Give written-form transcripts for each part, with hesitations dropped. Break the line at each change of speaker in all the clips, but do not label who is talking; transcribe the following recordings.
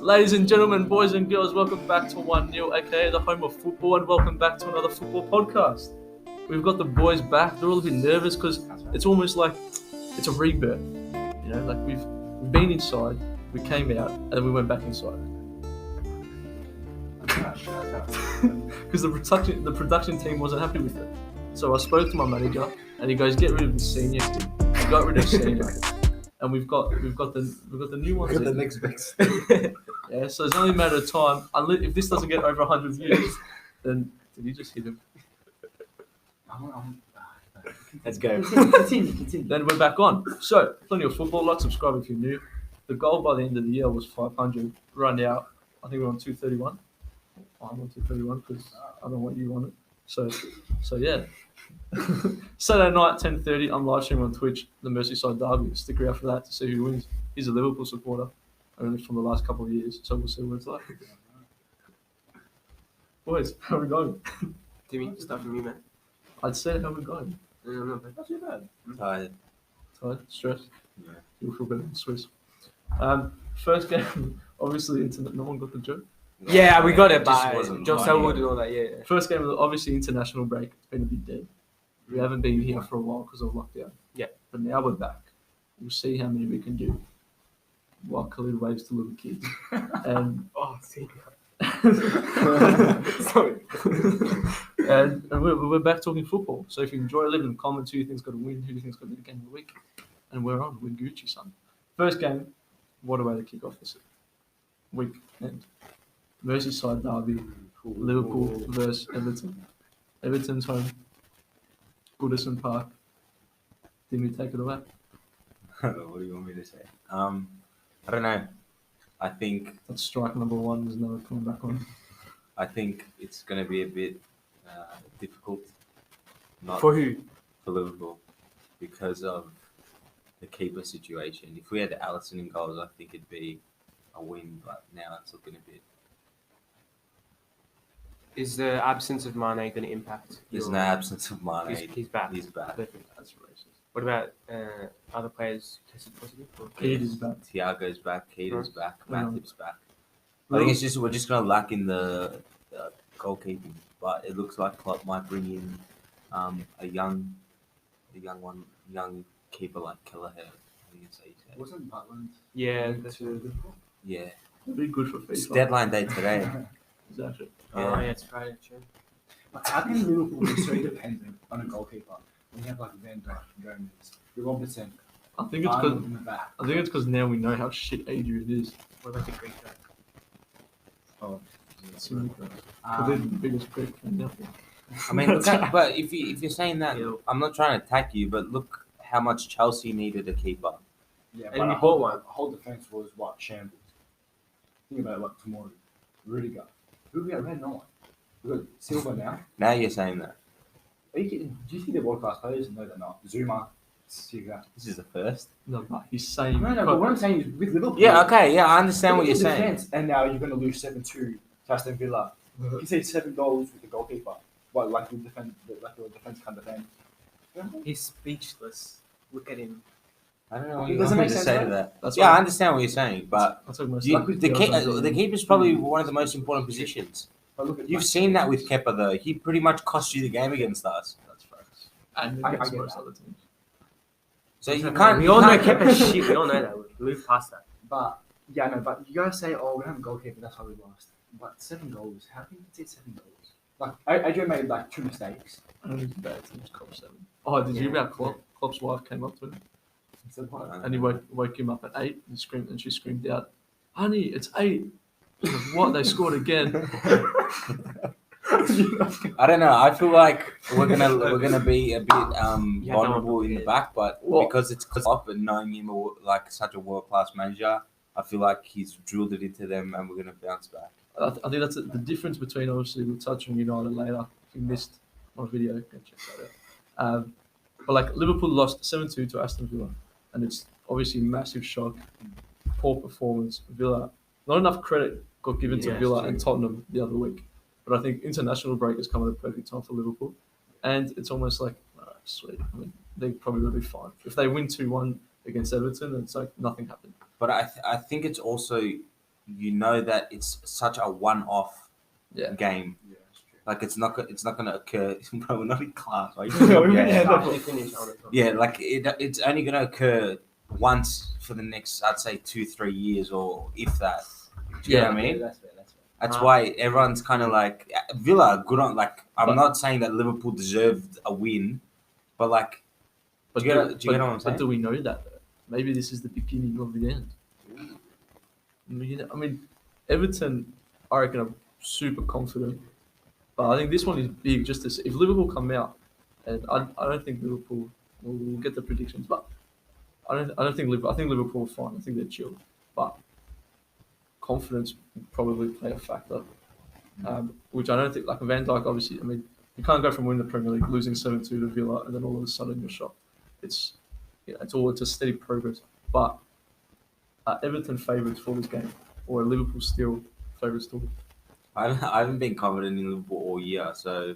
Ladies and gentlemen, boys and girls, welcome back to 1-0, aka the home of football, and welcome back to another football podcast. We've got the boys back. They're all a bit nervous because it's almost like it's a rebirth. You know, like we've been inside, we came out, and then we went back inside. Because the production team wasn't happy with it. So I spoke to my manager, and he goes, "Get rid of the senior kid." We got rid of senior, and we've got the new ones.
We've got the next best.
Yeah, so it's only a matter of time. If this doesn't get over 100 views, then did you just hit him?
Let's go.
Continue.
Then we're back on. So, plenty of football. Like, subscribe if you're new. The goal by the end of the year was 500. Right now, I think we're on 231. I'm on 231 because I don't know what you wanted. So yeah. Saturday night, 10:30. I'm live streaming on Twitch. The Merseyside Derby. Stick around for that to see who wins. He's a Liverpool supporter. Only from the last couple of years, so we'll see what it's like. Boys, how are we going?
Timmy, start from you, man.
I'd say how we going.
Not too bad.
Tired.
Tired, stressed.
Yeah.
You'll feel better than Swiss. First game, obviously, no one got the joke.
Yeah, we got it
just
by
wasn't
John
funny.
Selwood and all that, yeah.
First game, obviously, international break. It's been a bit dead. We haven't been here for a while because of lockdown.
Yeah.
But now we're back. We'll see how many we can do. While Khalid waves to little kids. And
Oh, see.
Sorry. and we're back talking football. So if you enjoy, leave in the comments who you think's got to win, who you think's got to be the game of the week. And we're on. We're Gucci, son. First game, what a way to kick off this weekend. Merseyside Derby, Liverpool versus Everton. Everton's home. Goodison Park. Didn't we take it away?
What do you want me to say? I don't know. I think
That's strike number one. There's no coming back on.
I think it's going to be a bit difficult. Not
For who?
for Liverpool because of the keeper situation. If we had Alisson in goals, I think it'd be a win. But now it's looking a bit.
Is the absence of Mane going to impact?
There's no absence of Mane.
He's back.
He's back.
Perfect.
That's racist.
What about other players tested positive?
Keed is back.
Thiago's back. Keita's back.
Mm.
Matip's back. I think it's just we're just going to lack in the goalkeeping. But it looks like Klopp might bring in a young keeper like Kelleher. I think it's how you say it.
Wasn't Butland?
Yeah, that's right.
Yeah.
It'd be good for FIFA.
It's deadline day today.
Exactly.
Oh, yeah, it's Friday, true.
Like, how can Liverpool be so dependent on a goalkeeper when you have like Van Dijk, Gomez, Robertson,
I think it's
Arnold
because
in the back?
I think it's because now we know how shit Adrian is.
What about the Greek guy?
Oh,
It's the biggest prick and nothing.
I mean, look at, but if you're saying that,
Yeah.
I'm not trying to attack you, but look how much Chelsea needed a keeper.
yeah,
And
but
we
a
bought one.
whole defense was what shambles. Think about it like tomorrow. Rudiger. Who we got? Red? No one. We got Silva now.
Now you're saying that.
Are you kidding? Do you think they're world class players? No, they're not. Zuma, Siga.
This is the first.
No, but he's saying.
No, but what I'm saying is with Liverpool.
Yeah, okay, yeah, I understand what
look
you're
at the
saying.
defense, and now you're going to lose 7-2 to Aston Villa. You say 7 goals with the goalkeeper. What, like your defense can't defend?
He's speechless. Look at him.
I don't know what
It
you
doesn't
want me
make
to
sense,
say
right?
to that.
That's
Yeah,
why-
I understand what you're saying, but
I'll take my
the keeper's probably one of the most important positions.
But look at
You've seen that with Kepa, though. He pretty much cost you the game against us.
That's facts. And
I
against
get
most
that.
other teams.
So you can't.
We
you
all know
can't-
Kepa's shit. We all know that. We move past that.
But yeah, no. But you guys say, "Oh, we don't have a goalkeeper. That's why we lost." But 7 goals. How can you say 7 goals? Like Adrian made like 2 mistakes.
Only bad teams Klopp 7. Oh, did you hear about Klopp? Klopp's wife came up to him
So what?
and he woke him up at 8 and she screamed out, "Honey, it's 8." He was like, "What? They scored again."
I don't know. I feel like we're gonna be a bit vulnerable in the
prepared.
back, but
What?
because it's Klopp and knowing him like such a world class manager, I feel like he's drilled it into them, and we're gonna bounce back.
I think that's the difference between, obviously, we'll touch on United later. If you missed my video, go check that out. But like Liverpool lost 7-2 to Aston Villa, and it's obviously a massive shock, poor performance. Villa, not enough credit got given to
Yeah,
Villa
true.
and Tottenham the other week. But I think international break has come at a perfect time for Liverpool, and it's almost like, all right, sweet. I mean, they probably will be fine if they win 2-1. against Everton, and it's like nothing happened.
But I think it's also, that it's such a one-off
Yeah.
game.
Yeah, that's true.
Like it's not going to occur. Bro, we're not in class. Right?
Actually finish on it.
Yeah, like it's only going to occur once for the next, I'd say, 2-3 years, or if that. Do you know what I mean?
That's fair. That's fair.
That's why everyone's kind of like Villa are good on. Like I'm
But-
not saying that Liverpool deserved a win, but like,
But
do you get what I'm
but
saying?
do we know that? Though? Maybe this is the beginning of the end. I mean, Everton, I reckon, are super confident, but I think this one is big. Just to see if Liverpool come out, and I don't think Liverpool. We'll get the predictions, but I don't think Liverpool. I think Liverpool are fine. I think they're chill, but confidence will probably play a factor, which I don't think. Like Van Dijk, obviously, I mean, you can't go from winning the Premier League, losing 7-2 to Villa, and then all of a sudden you're shocked. It's it's a steady progress. But Everton favourites for this game, or Liverpool still favourites to win?
I haven't been confident in Liverpool all year, so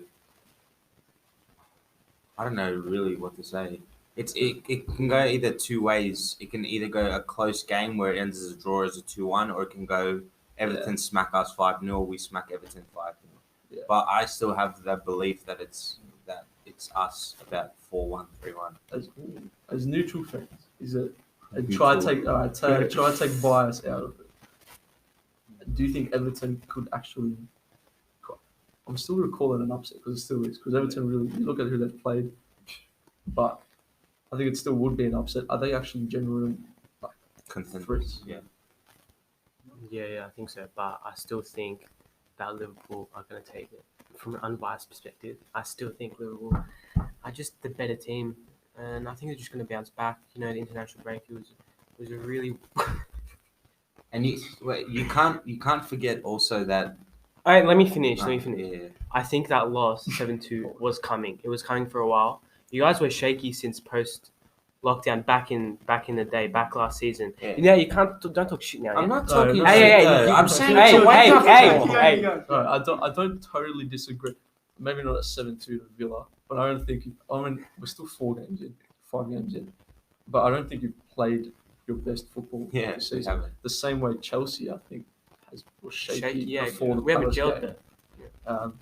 I don't know really what to say. It can go either two ways. It can either go a close game where it ends as a draw as a 2-1, or it can go Everton smack us 5-0, we smack Everton 5-0.
Yeah.
But I still have that belief that it's us about 4-1, 3-1.
As neutral fans, is it? And try to take try to take bias out of it. Do you think Everton could actually? I'm still going to call it an upset because it still is. Because Everton really, you look at who they've played, but I think it still would be an upset. Are they actually genuine?
Contenders, yeah.
Yeah, I think so. But I still think that Liverpool are going to take it. From an unbiased perspective, I still think Liverpool are just the better team, and I think they're just going to bounce back. The international break was a really.
And you can't forget also that.
All right, let me finish.
Yeah.
I think that loss 7-2 was coming. It was coming for a while. You guys were shaky since post lockdown back in the day, back last season.
Yeah.
You can't don't talk shit now.
I'm
yeah?
not talking.
no,
shit,
hey,
though.
you-
I'm saying.
hey.
No, I don't totally disagree. Maybe not a 7-2 to Villa, but I don't think. We're still 5 games in, but I don't think you've played your best football
Yeah,
this
we
season.
haven't.
The same way Chelsea, I think, was shaky
yeah.
before the
We haven't
Palace
gelled
game.
there.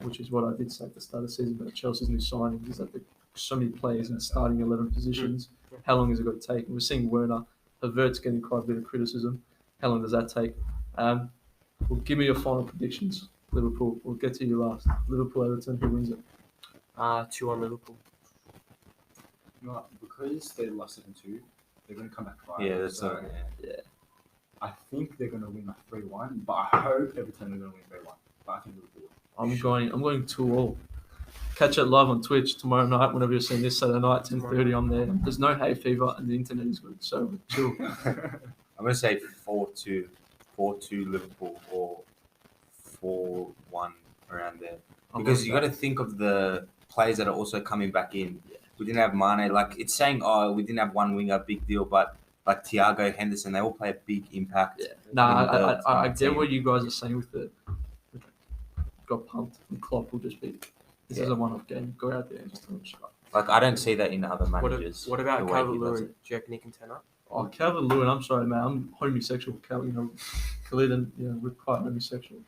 Which is what I did say at the start of the season about Chelsea's new signings is that there's so many players in the starting 11 positions. How long is it going to take? And we're seeing Werner, Havertz getting quite a bit of criticism. How long does that take? Well, give me your final predictions, Liverpool. We'll get to you last. Liverpool, Everton, who wins it?
2-1 Liverpool.
You know what? Because they lost 7-2, they're going to come back 5.
Yeah, that's
so
yeah.
I think they're going to win like 3-1, but I hope Everton are going to win 3-1. But I think Liverpool.
I'm going 2-all. Catch it live on Twitch tomorrow night. Whenever you're seeing this Saturday night, 10:30. I'm there. There's no hay fever and the internet is good, so chill.
I'm gonna say 4-2 Liverpool, or 4-1 around there. Because you got to think of the players that are also coming back in. We didn't have Mane. Like it's saying, we didn't have one winger, big deal. But like Thiago, Henderson, they all play a big impact.
Yeah. Nah,
in
I
the
get
team.
what you guys are saying with the. Got pumped, and Klopp will just be. This is a one-off game. Go out there and just tell them shut up.
Like I don't see that in other managers.
What about
the way
Calvert
he does
Lewin?
it.
Do you reckon he can turn up?
Oh, Calvert Lewin, I'm sorry, man. I'm homosexual. Khalid and we're quite homosexual.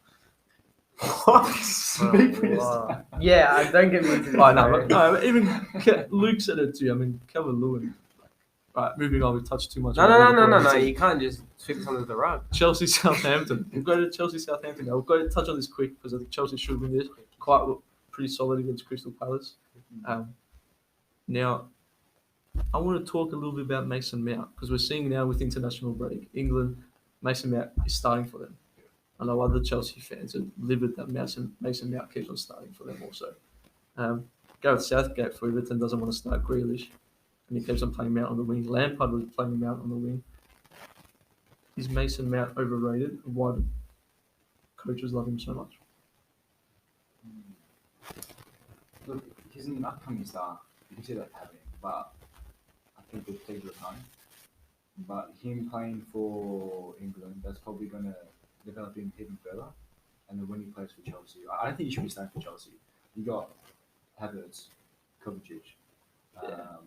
Speak for yourself.
Yeah, don't get me into
Oh, no, even Luke said it too. I mean, Calvert Lewin. Right, moving on. We've touched too much.
No. You can't just sweep this under the rug.
Chelsea, Southampton. We'll go to Chelsea, Southampton now. We'll go to touch on this quick because I think Chelsea should win this. Pretty solid against Crystal Palace. Now, I want to talk a little bit about Mason Mount because we're seeing now with international break, England, Mason Mount is starting for them. I know other Chelsea fans are livid that Mason Mount keeps on starting for them also. Gareth Southgate for Everton doesn't want to start Grealish, and he keeps on playing Mount on the wing. Lampard was playing Mount on the wing. Is Mason Mount overrated? And why do coaches love him so much?
Look, he's an upcoming star. You can see that happening, but I think it'll take your time. But him playing for England, that's probably going to develop him even further. And then when he plays for Chelsea, I don't think he should be starting for Chelsea. You got Havertz, Kovacic,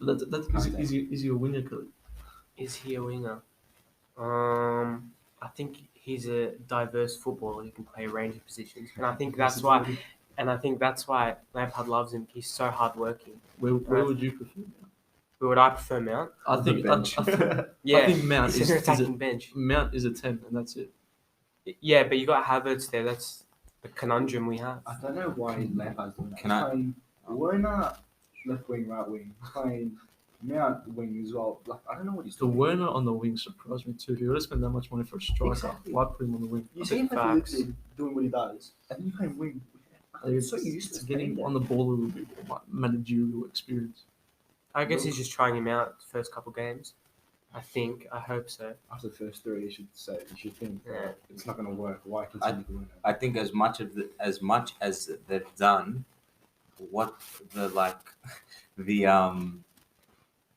But is he a winger, Kelly?
Is he a winger? I think he's a diverse footballer who can play a range of positions, and I think that's why. And I think that's why Lampard loves him. He's so hardworking.
Where would you prefer?
Who would I prefer, Mount?
I think I
Yeah,
think Mount
he's
is
an
a
attacking bench.
Mount is a 10, and that's it.
Yeah, but you got Havertz there. That's the conundrum we have.
I don't know why Lampard's doing that.
Can
He's
I-
playing Werner left wing, right wing. He's playing Mount wing as well. Like, I don't know what he's
The
doing.
Werner on the wing surprised me too. If you would have spent that much money for a striker,
Exactly.
why put him on the wing?
You see him play for
Facts.
Liverpool doing what he does, and then you play wing.
It's
so used to
getting
playing
on the ball a little bit, like managerial experience.
I guess he's just trying him out the first couple games. I think. I hope so.
After the first three, you should think
Yeah.
it's not going to work. Why continue doing it?
I think as much as they've done, what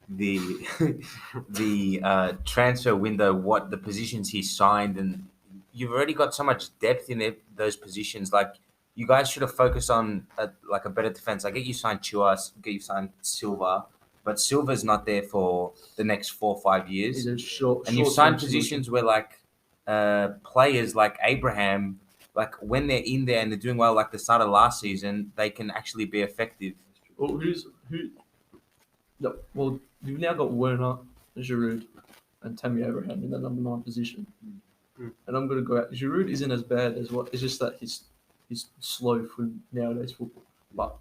the the transfer window, what the positions he signed, and you've already got so much depth in those positions. Like you guys should have focused on a better defense. I get you signed Chua, get you signed Silva, but Silva's not there for the next 4 or 5 years.
He's a short,
And you've
short-term
signed positions where players like Abraham, like when they're in there and they're doing well, like the start of last season, they can actually be effective.
Well, No, well, you've now got Werner, Giroud, and Tammy Abraham in the number 9 position.
Mm.
And I'm going to go out. Giroud isn't as bad as what. It's just that he's slow for nowadays football. But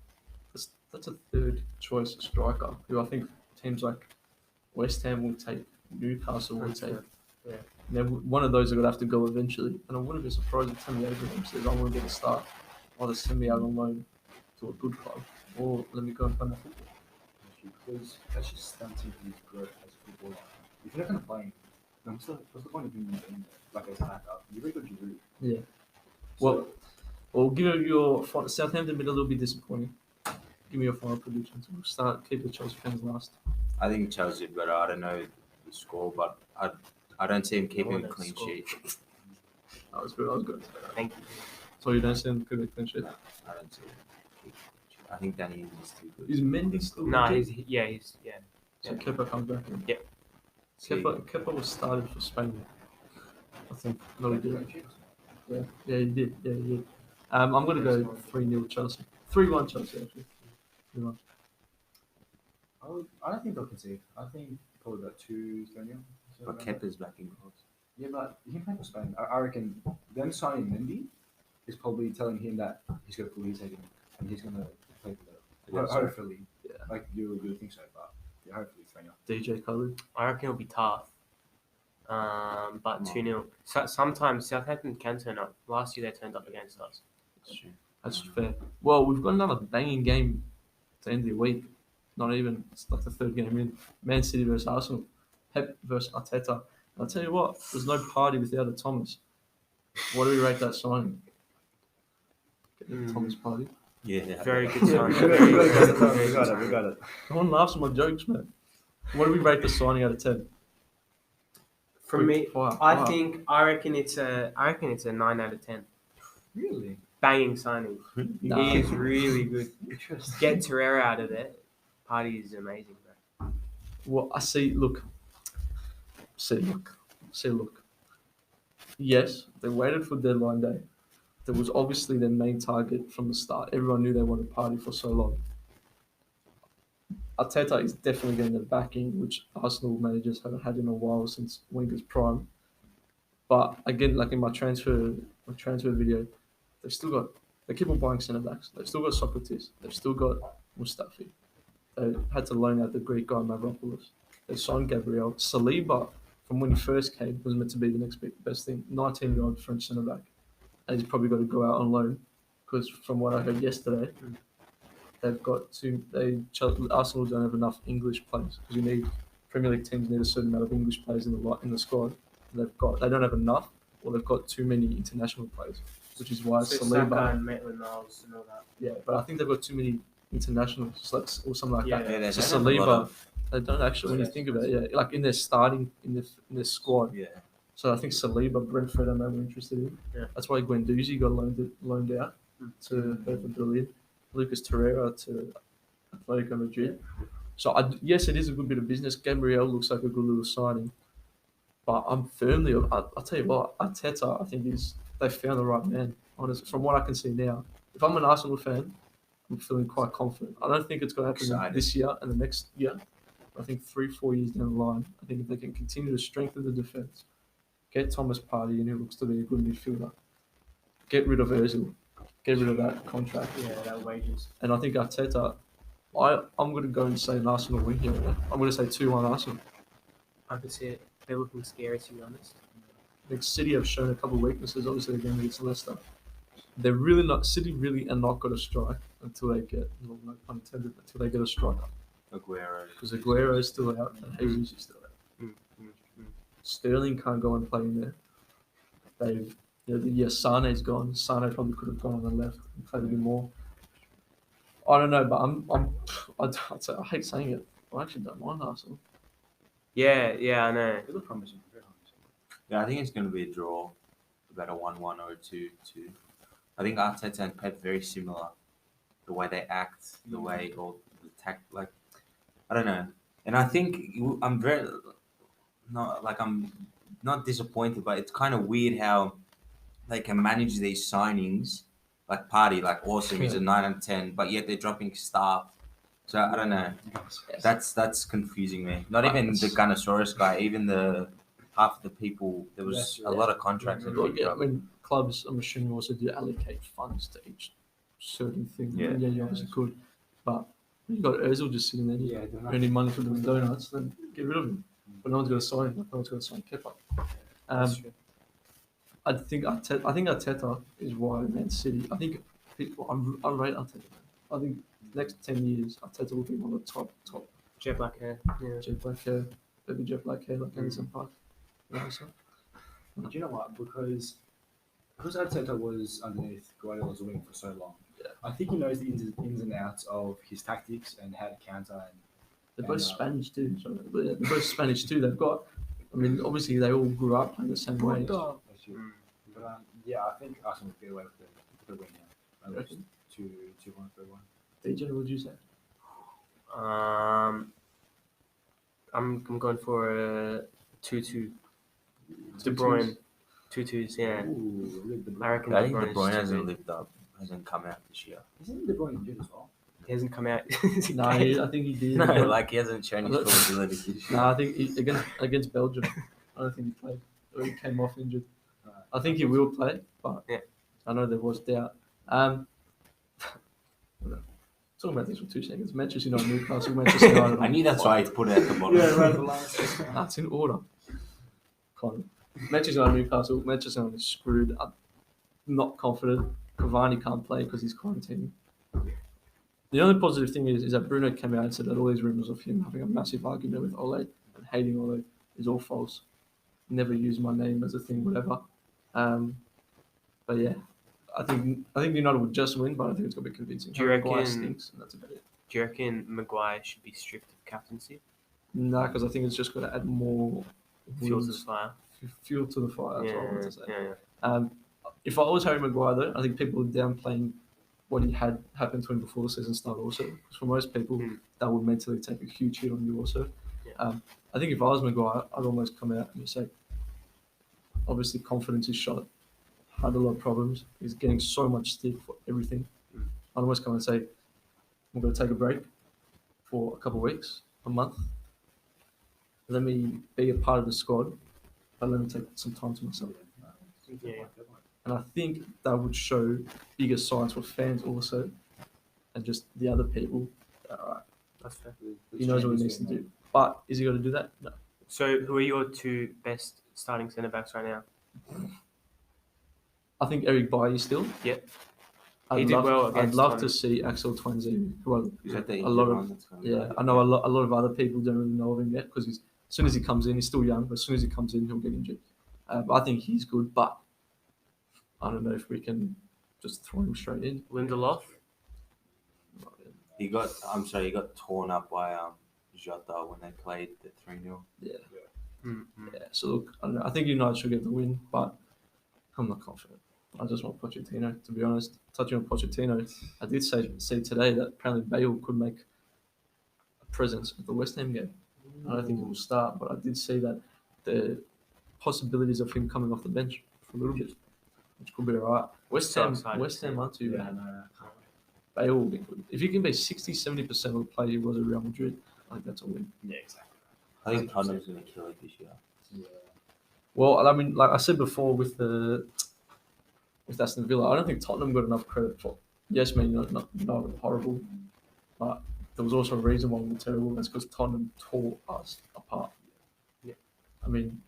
that's a third choice striker who I think teams like West Ham will take, Newcastle will take.
Yeah.
Now, one of those are going to have to go eventually. And I wouldn't be surprised if Tammy Abraham says, I want to get a start. Either send me out on loan to a good club or let me go and play my football.
Because that's just stunting his growth as a footballer. If you're not going to play him, then what's the point of him in like as a backup? You're very good, Giroud.
Yeah.
So,
Well, give it your Southampton been a little bit disappointing. Give me your final predictions. We'll start. Keep the Chelsea fans last.
I think Chelsea better. I don't know the score, but I don't see him keeping a clean
score.
sheet.
That was good.
Thank you.
So you don't see him keeping a clean sheet.
No, I don't see him. I think Danny is too good.
Is Mendy still?
No,
legit?
he's
So Kepa comes back in.
Yeah.
Kepa was started for Spain. I think. No, he did. Yeah, he did. I'm going to go 3-0 Chelsea. 3-1 Chelsea, actually. 3-1.
I don't think they'll concede. I think probably about 2-3.
But Kepa's back in goals.
Yeah, but he can play for Spain. I reckon them signing Mendy is probably telling him that he's got a full head and he's going to play for them. Hopefully.
Yeah.
Like, you think so, but yeah, hopefully 3-0.
DJ Khaled.
I reckon it'll be tough. But 2-0. So, sometimes Southampton can turn up. Last year they turned up against us.
That's true.
That's fair. Well, we've got another banging game to end the week. Not even. It's like the third game in. Man City versus Arsenal. Pep versus Arteta. I'll tell you what, there's no party without a Thomas. What do we rate that signing? Get the Thomas party.
Yeah.
Very good signing.
We got it.
No one laughs at my jokes, man. What do we rate the signing out of 10?
For me,
Fire.
I reckon it's a 9 out of 10.
Really?
Banging signing.
Nah.
He is really good.
Interesting.
Get Torreira out of there. Party is amazing, bro.
Well, I see. Look. Yes, they waited for deadline day. That was obviously their main target from the start. Everyone knew they wanted to party for so long. Arteta is definitely getting the backing, which Arsenal managers haven't had in a while since Wenger's prime. But again, like in my transfer video, they keep on buying centre backs. They've still got Socrates. They've still got Mustafi. They had to loan out the Greek guy Mavropoulos. They signed Gabriel. Saliba, from when he first came, was meant to be the next best thing. 19-year-old French centre back, and he's probably got to go out on loan because from what I heard yesterday, Arsenal don't have enough English players because you need Premier League teams need a certain amount of English players in the squad. They don't have enough, or they've got too many international players, which is why
So
Saliba.
Saka and Maitland-Niles and all that.
Yeah, but I think they've got too many internationals, or something like that.
Yeah.
they
So
don't have a lot
Saliba,
of-
they don't actually. When you think about it, like in their starting in their squad.
Yeah.
So I think Saliba, Brentford, I know we're interested in.
Yeah.
That's why Guendouzi got loaned out to Hertha Berlin. Lucas Torreira to Atletico Madrid. So yes, it is a good bit of business. Gabriel looks like a good little signing, but I'm firmly. I'll tell you what, Arteta, I think they found the right man. Honestly, from what I can see now, if I'm an Arsenal fan, I'm feeling quite confident. I don't think it's going to happen
Excited.
this year and the next year. I think 3-4 years down the line, I think if they can continue to strengthen the defence, get Thomas Partey in, who looks to be a good midfielder, get rid of Ozil, get rid of that contract,
Yeah, that wages.
and I think Arteta. I'm going to go and say an Arsenal win here. I'm going to say 2-1 Arsenal.
I could see it. They're looking scary, to be honest.
I think City have shown a couple of weaknesses, obviously, again against Leicester. They're really not. City really are not going to strike until they get, no pun intended, until they get a striker.
Aguero.
Because Aguero is still out and Jesus is still out. Sterling can't go and play in there. Sane's gone. Sane probably could have gone on the left and played a bit more. I don't know, but I hate saying it. I actually don't mind Arsenal.
Yeah, I know.
They look promising. Very promising.
Yeah, I think it's going to be a draw, about a 1-1 or a 2-2. I think Arteta and Pep very similar, the way they act, the way or the tact. Like, I don't know, and I think I'm not disappointed, but it's kind of weird how they can manage these signings. Like Party, like awesome, he's a 9 and 10, but yet they're dropping staff. So I don't know. That's confusing me. Not even the Gunnosaurus guy, even the half of the people. There was a lot of contracts. that
Like,
they dropped.
when clubs, I'm assuming, also do allocate funds to each certain thing.
Yeah.
You obviously could. But when you've got Ozil just sitting there
Yeah, they're not-
earning money from the donuts, then get rid of him. But no one's going to sign him. No one's going to sign Kepa.
That's true.
I think Arteta is why Man City. I think I rate Arteta. I think next 10 years, Arteta will be one of the top
Jet black hair. Yeah.
jet black hair, baby jet black hair like Anderson Park. You know, so.
Do you know what? Because Arteta was underneath Guardiola's wing for so long,
Yeah.
I think he knows the ins and outs of his tactics and how to counter. And
They're both
And,
Spanish too. So they're both Spanish too. They've got. I mean, obviously they all grew up playing the same way.
that's true. But yeah, I think Arsenal will get away with the win now.
You reckon?
2-1, 3-1.
DJ, what would you say?
I'm going for a 2-2. De
2-2s?
Bruyne. 2-2s, yeah.
Ooh, look, De Bruyne.
I reckon
I think
De
De
Bruyne
Bruyne
is
hasn't
too
lived up, hasn't come out this year.
Isn't De Bruyne injured as well?
He hasn't come out.
No, I think he did.
No,
but-
like he hasn't shown his full ability this year.
No, I think against Belgium, I don't think he played. Or he came off injured. I think he will play, but
Yeah.
I know there was doubt. Talking about this for 2 seconds. Manchester United, Newcastle, Manchester United.
I knew that's why he put it at the bottom.
That's in order. Kind of. Manchester United, Newcastle. Manchester United is screwed. I'm not confident. Cavani can't play because he's quarantining. The only positive thing is that Bruno came out and said that all these rumours of him having a massive argument with Ole and hating Ole is all false. Never use my name as a thing, whatever. But yeah, I think United would just win, but I think it's going to be convincing.
Do you
Maguire
reckon-
stinks, and that's about it.
Do you reckon Maguire should be stripped of captaincy?
No, because I think it's just going to add more
Fuel to the
wheels-
fire.
fuel to the fire. That's what I wanted to say.
Yeah.
If I was Harry Maguire, though, I think people are downplaying what he had happened to him before the season started. Also, because for most people, that would mentally take a huge hit on you. Also,
Yeah.
I think if I was Maguire, I'd almost come out and say, obviously, confidence is shot. Had a lot of problems. He's getting so much stick for everything. I'd almost come and say, I'm going to take a break for a couple of weeks, a month. Let me be a part of the squad, but let me take some time to myself.
Yeah.
And I think that would show bigger signs for fans also, and just the other people. All right,
That's fair.
he knows what he needs to do. But is he going to do that? No.
So, who are your two best starting centre backs right now?
I think Eric Bailly still.
Yep.
I'd
He did
love,
well
I'd
against
love
Tottenham.
to see Axel Twanzebe, who
Is that the
a lot
injured
of
one that's coming
yeah,
back?
I know a lot of other people don't really know of him yet because as soon as he comes in, he's still young, but as soon as he comes in, he'll get injured. But I think he's good, but I don't know if we can just throw him straight in.
Lindelof.
He got torn up by Jota when they played the 3-0.
Yeah.
Mm-hmm.
Yeah, so look, I don't know. I think United should get the win, but I'm not confident. I just want Pochettino, to be honest. Touching on Pochettino, I did see today that apparently Bale could make a presence at the West Ham game. I don't think he will start, but I did see that the possibilities of him coming off the bench for a little bit, which could be alright. West Ham aren't too bad. They all be good. If you can be 60-70% of the play he was at Real Madrid, I think that's a win.
Yeah, exactly.
I think Tottenham's going to kill it this year.
Yeah.
Well, I mean, like I said before with Aston Villa, I don't think Tottenham got enough credit for. Yes, man, not horrible, but there was also a reason why we were terrible. That's because Tottenham tore us apart.
Yeah.
I mean,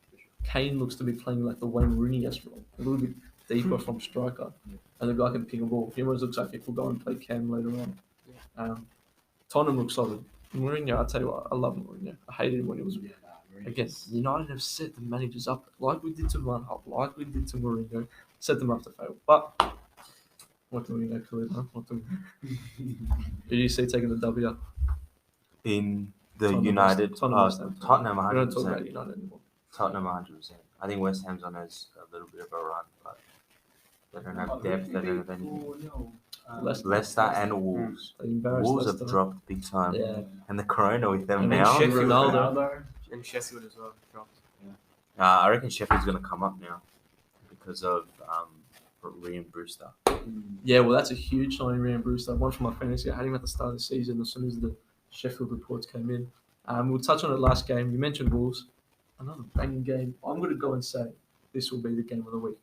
Kane looks to be playing like the Wayne Rooney-esque role, a little bit deeper from striker, and the guy can ping a ball. He almost looks like he could go and play Cam later on. Tottenham looks solid. Mourinho, I tell you what, I love Mourinho. I hated him when he was again. United have set the managers up like we did to Van Gaal, like we did to Mourinho, set them up to fail. But what do we know, Khalid? Huh? What do we... Who do you see taking the W?
In the
Tottenham,
United,
Tottenham,
Tottenham
We don't talk
100%.
about United anymore.
Tottenham 100%. I think West Ham's on us a little bit of a run, but they don't have depth. They don't have anything. Leicester and Wolves.
They embarrassed
Wolves
Leicester.
have dropped big time.
Yeah.
And the Corona with them
And then
now.
Sheffield. Ronaldo.
And Sheffield as well dropped.
I reckon Sheffield's going to come up now because of Ryan Brewster.
Yeah, well, that's a huge signing, Ryan Brewster. One for my fantasy. I had him at the start of the season as soon as the Sheffield reports came in. We'll touch on it last game. You mentioned Wolves. Another banging game. I'm going to go and say this will be the game of the week.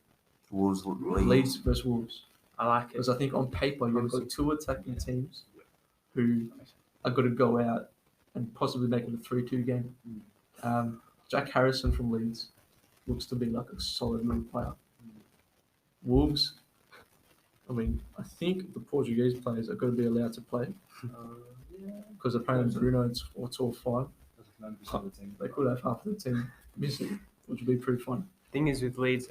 Wolves
Leeds versus Wolves.
I like it.
Because I think on paper you've got two attacking teams who are going to go out and possibly make it a 3-2 game. Jack Harrison from Leeds looks to be like a solid little player. Wolves, I mean, I think the Portuguese players are going to be allowed to play because apparently Bruno's all fine. They could have half the team missing, which would be pretty fun.
Thing is with Leeds,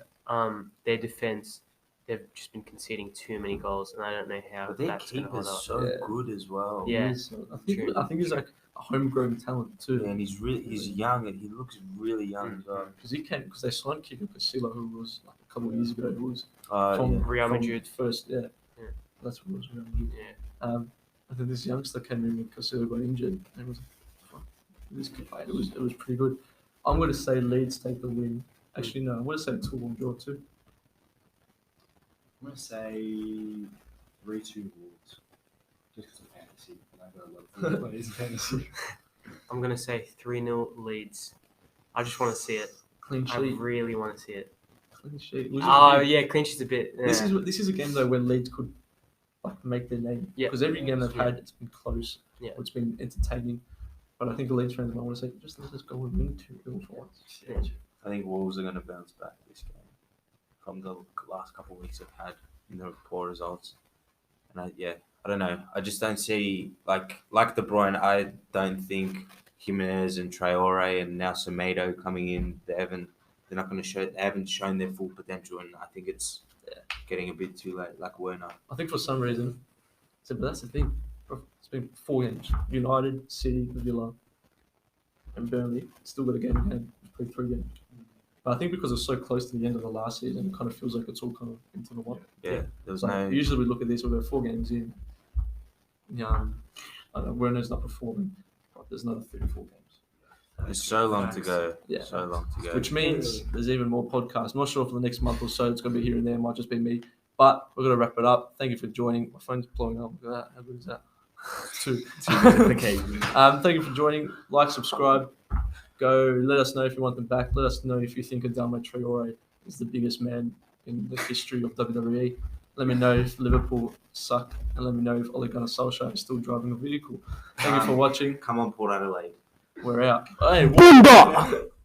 their defense, they've just been conceding too many goals, and I don't know how
But their
that's going to hold
keeper's
up.
so
Yeah.
good as well.
Yeah.
He is. I think he's like a homegrown talent too.
Yeah, and he's young and he looks really young as well.
Because they signed Kiko Casilla, who was like a couple of years ago, who was
Yeah.
Real
from
Madrid.
first,
Yeah.
That's what it was. Real Madrid.
Yeah.
And then this youngster came in when Casilla got injured, and it was this kid played. It was pretty good. I'm going to say Leeds take the win. Actually, no, I'm going to say 2-1 draw too.
I'm going to say 3-2 Wolves. Just because of fantasy. And I got a lot of players in fantasy.
I'm going to say 3-0 Leeds. I just want to see it.
Clean
I
sheet.
really want to see it.
Clean sheet.
Yeah, clean sheet's a bit. Yeah.
This is a game though where Leeds could like make their name.
Yeah.
Because every game they've had, it's been close.
Yeah.
It's been entertaining. But I think the Leeds fans might want to say, just let us go and win 2-0 for once.
Yeah.
I think Wolves are going to bounce back this game from the last couple of weeks they've had in the poor results. And I don't know. I just don't see like De Bruyne. I don't think Jimenez and Traore and now Semedo coming in. They're not going to show. They haven't shown their full potential, and I think it's getting a bit too late. Like Werner.
I think for some reason, but that's the thing. It's been 4 games. United, City, Villa, and Burnley still got a game in hand. We've played 3 games. But I think because it's so close to the end of the last season, it kind of feels like it's all kind of into the one.
Yeah, there was
So
no.
usually we look at this, we're 4 games in. I don't know, Werner's not performing. But there's another 3 or 4 games.
There's so long to go.
Yeah.
So long to go.
Which means there's even more podcasts. I'm not sure for the next month or so it's going to be here and there. It might just be me. But we're going to wrap it up. Thank you for joining. My phone's blowing up. Look at that. How good is that? 2. Thank you for joining. Like, subscribe. Go. Let us know if you want them back. Let us know if you think Adama Traore is the biggest man in the history of WWE. Let me know if Liverpool suck. And let me know if Ole Gunnar Solskjaer is still driving a vehicle. Thank you for watching.
Come on, Port Adelaide.
We're out. Hey,